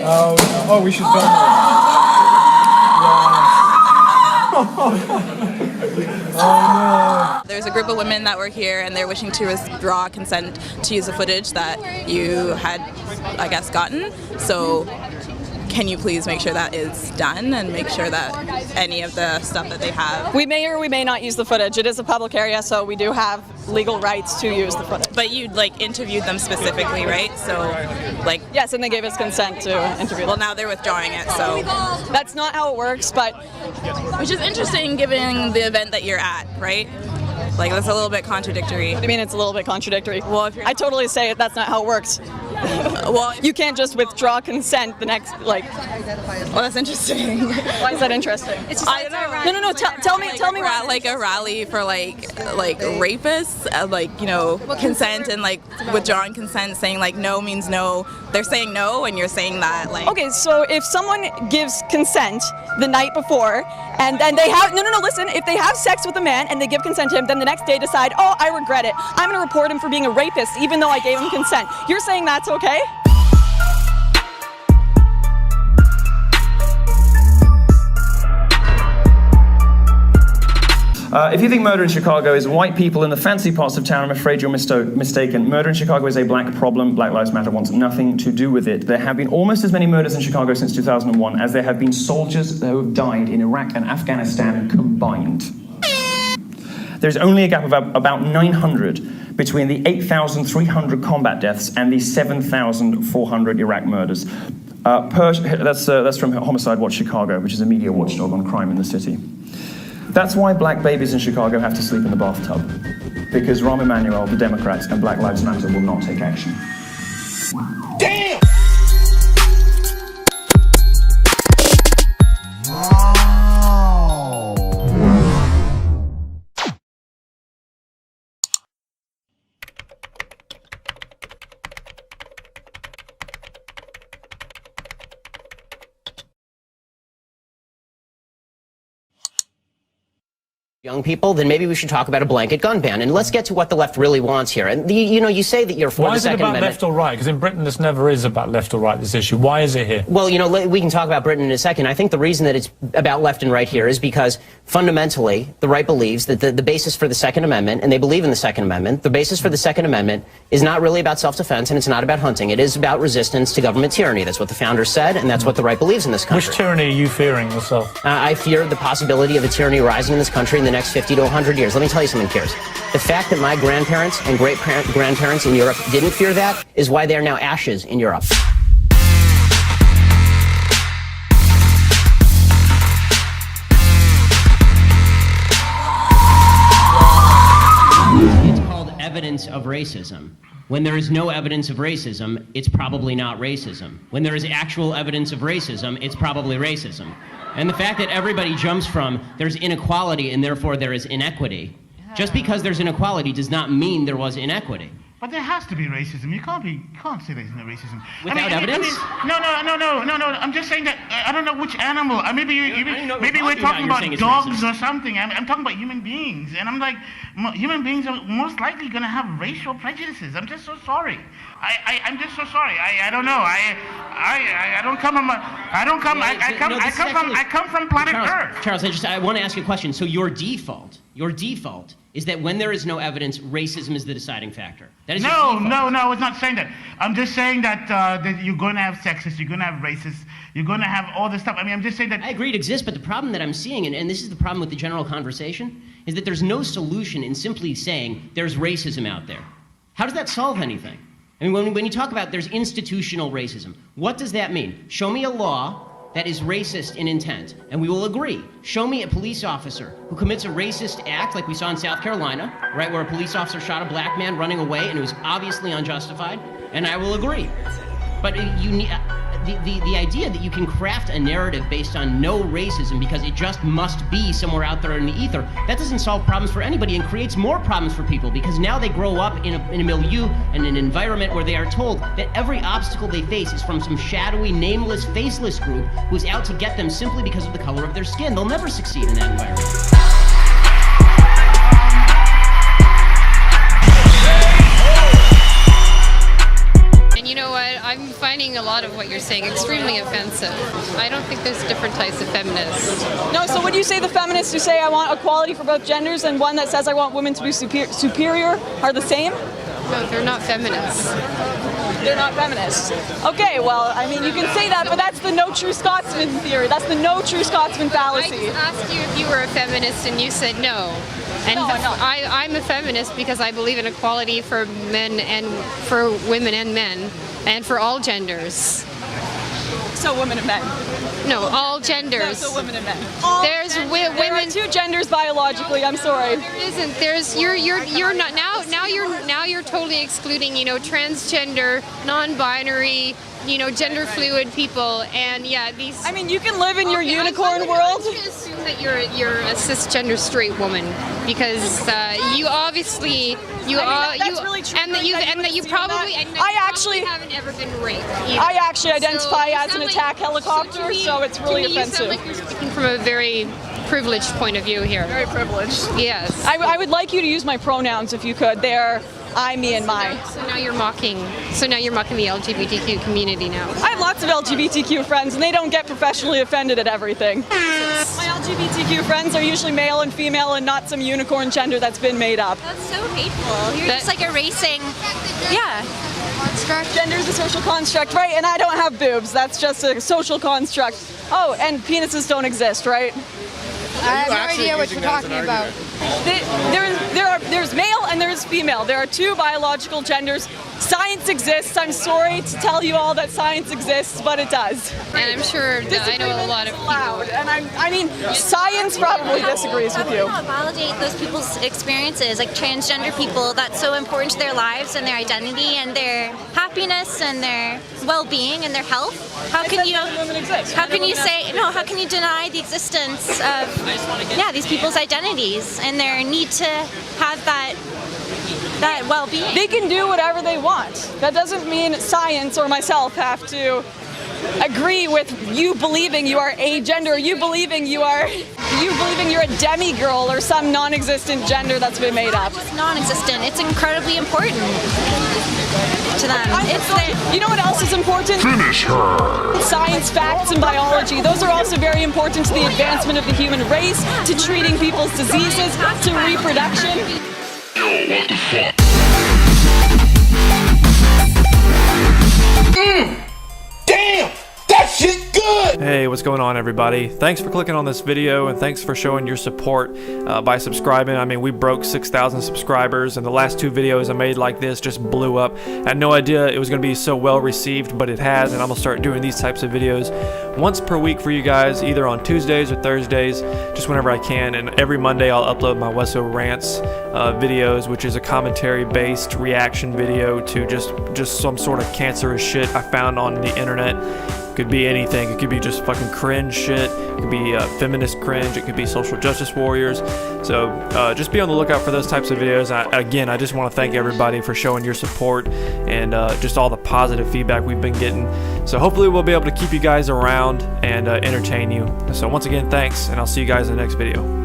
Oh, we should film it. Oh, no. There's a group of women that were here and they're wishing to withdraw consent to use the footage that you had, I guess, gotten. So can you please make sure that is done and make sure that any of the stuff that they have... We may or we may not use the footage. It is a public area, so we do have legal rights to use the footage. But you interviewed them specifically, right? So yes, and they gave us consent to interview them. Well, now they're withdrawing it, so... That's not how it works, but... Which is interesting given the event that you're at, right? That's a little bit contradictory. What do you mean it's a little bit contradictory? Well, if you're... I totally say it, that's not how it works. Well, you can't just withdraw consent the next, Well, that's interesting. Why is that interesting? It's just, I don't know. No, tell me what. A rally for rapists, consent and withdrawing consent, saying no means no. They're saying no, and you're saying that Okay, so if someone gives consent the night before, and then they have listen. If they have sex with a man and they give consent to him, then the next day decide, oh, I regret it. I'm going to report him for being a rapist, even though I gave him consent. You're saying that's okay? If you think murder in Chicago is white people in the fancy parts of town, I'm afraid you're mistaken. Murder in Chicago is a black problem. Black Lives Matter wants nothing to do with it. There have been almost as many murders in Chicago since 2001 as there have been soldiers who have died in Iraq and Afghanistan combined. There's only a gap of about 900 between the 8,300 combat deaths and the 7,400 Iraq murders. That's from Homicide Watch Chicago, which is a media watchdog on crime in the city. That's why black babies in Chicago have to sleep in the bathtub, because Rahm Emanuel, the Democrats, and Black Lives Matter will not take action. Damn! Young people, then maybe we should talk about a blanket gun ban. And let's get to what the left really wants here. And you say that you're for the Second Amendment. Why is it about left or right? Because in Britain this never is about left or right, this issue. Why is it here? Well, we can talk about Britain in a second. I think the reason that it's about left and right here is because fundamentally the right believes that the basis for the Second Amendment, and they believe in the Second Amendment, the basis for the Second Amendment is not really about self-defense and it's not about hunting. It is about resistance to government tyranny. That's what the founders said, and that's what the right believes in this country. Which tyranny are you fearing yourself? I fear the possibility of a tyranny rising in this country in the next 50 to 100 years. Let me tell you something, Kears. The fact that my grandparents and great-grandparents in Europe didn't fear that is why they are now ashes in Europe. It's called evidence of racism. When there is no evidence of racism, it's probably not racism. When there is actual evidence of racism, it's probably racism. And the fact that everybody jumps from there's inequality and therefore there is inequity, just because there's inequality does not mean there was inequity. But there has to be racism. You can't say there's no racism. Without evidence? No. I'm just saying that I don't know which animal. Maybe we're talking about dogs or something. I'm talking about human beings, and I'm like, human beings are most likely going to have racial prejudices. I'm just so sorry. I'm just so sorry. I don't know. I come from planet Earth. Charles, I want to ask you a question. So your default is that when there is no evidence, racism is the deciding factor. That is no, it's not saying that. I'm just saying that you're going to have sexists, you're going to have racists, you're going to have all this stuff. I mean, I'm just saying that... I agree it exists, but the problem that I'm seeing, and this is the problem with the general conversation, is that there's no solution in simply saying there's racism out there. How does that solve anything? I mean, when you talk about there's institutional racism, what does that mean? Show me a law that is racist in intent, and we will agree. Show me a police officer who commits a racist act like we saw in South Carolina, right, where a police officer shot a black man running away and it was obviously unjustified, and I will agree. But the idea that you can craft a narrative based on no racism because it just must be somewhere out there in the ether, that doesn't solve problems for anybody and creates more problems for people because now they grow up in a milieu and an environment where they are told that every obstacle they face is from some shadowy, nameless, faceless group who's out to get them simply because of the color of their skin. They'll never succeed in that environment. And you know what? I'm finding finding a lot of what you're saying extremely offensive. I don't think there's different types of feminists. No, so would you say the feminists who say I want equality for both genders and one that says I want women to be superior are the same? No, they're not feminists. They're not feminists. Okay, well, I mean, you can say that, but that's the no true Scotsman theory. That's the no true Scotsman I fallacy. just asked you if you were a feminist and you said no. And No, I'm not. I'm a feminist because I believe in equality for men and for women and men and for all genders. So women and men. No, all No, genders. so women and men. All There's genders. women. There are two genders biologically. I'm sorry. There isn't. There's you're not now you're totally excluding, you know, transgender, non-binary, you know, gender fluid people, and yeah, these. I mean, you can live in your Okay, unicorn I'm world. going to assume that you're a cisgender straight woman because you obviously that's really true, and that you like, and that you assume probably that. and that I you actually- probably haven't ever been raped. Either. I actually identify you as sound an like- attack helicopter, to me- so it's really to me, offensive. You sound like you're speaking from a very privileged point of view here. Very privileged. Yes. I would like you to use my pronouns if you could. They're I, me, and my. So now you're mocking. So now you're mocking the LGBTQ community now. I have lots of LGBTQ friends, and they don't get professionally offended at everything. My LGBTQ friends are usually male and female and not some unicorn gender that's been made up. That's so hateful. You're just like erasing. Yeah. Gender's a social construct, right? And I don't have boobs. That's just a social construct. Oh, and penises don't exist, right? I have no idea what you're talking about. There's male and there's female. There are two biological genders. Science exists. I'm sorry to tell you all that science exists, but it does. And I'm sure that I know a lot of Loud, and I mean, science probably disagrees with you. How do we not validate those people's experiences, like transgender people? That's so important to their lives and their identity and their happiness and their well-being and their health. How can you? How can you say no? How can you deny the existence of these people's identities and their need to have that well-being? They can do whatever they want. That doesn't mean science or myself have to agree with you believing you are agender, you believing you're a demigirl or some non-existent gender that's been made up. It's non-existent. It's incredibly important to them. You know what else is important? Finish her! Science, facts, and biology. Those are also very important to the advancement of the human race, to treating people's diseases, to reproduction. Yo, what the fuck? Damn! That shit good! Hey, what's going on, everybody? Thanks for clicking on this video, and thanks for showing your support by subscribing. I mean, we broke 6,000 subscribers, and the last two videos I made like this just blew up. I had no idea it was going to be so well received, but it has, and I'm going to start doing these types of videos once per week for you guys, either on Tuesdays or Thursdays, just whenever I can. And every Monday I'll upload my Weso Rants videos, which is a commentary-based reaction video to just some sort of cancerous shit I found on the internet. Could be anything. It could be just fucking cringe shit. It could be feminist cringe. It could be social justice warriors. So just be on the lookout for those types of videos. Again, I just want to thank everybody for showing your support and just all the positive feedback we've been getting. So hopefully we'll be able to keep you guys around and entertain you. So once again, thanks, and I'll see you guys in the next video.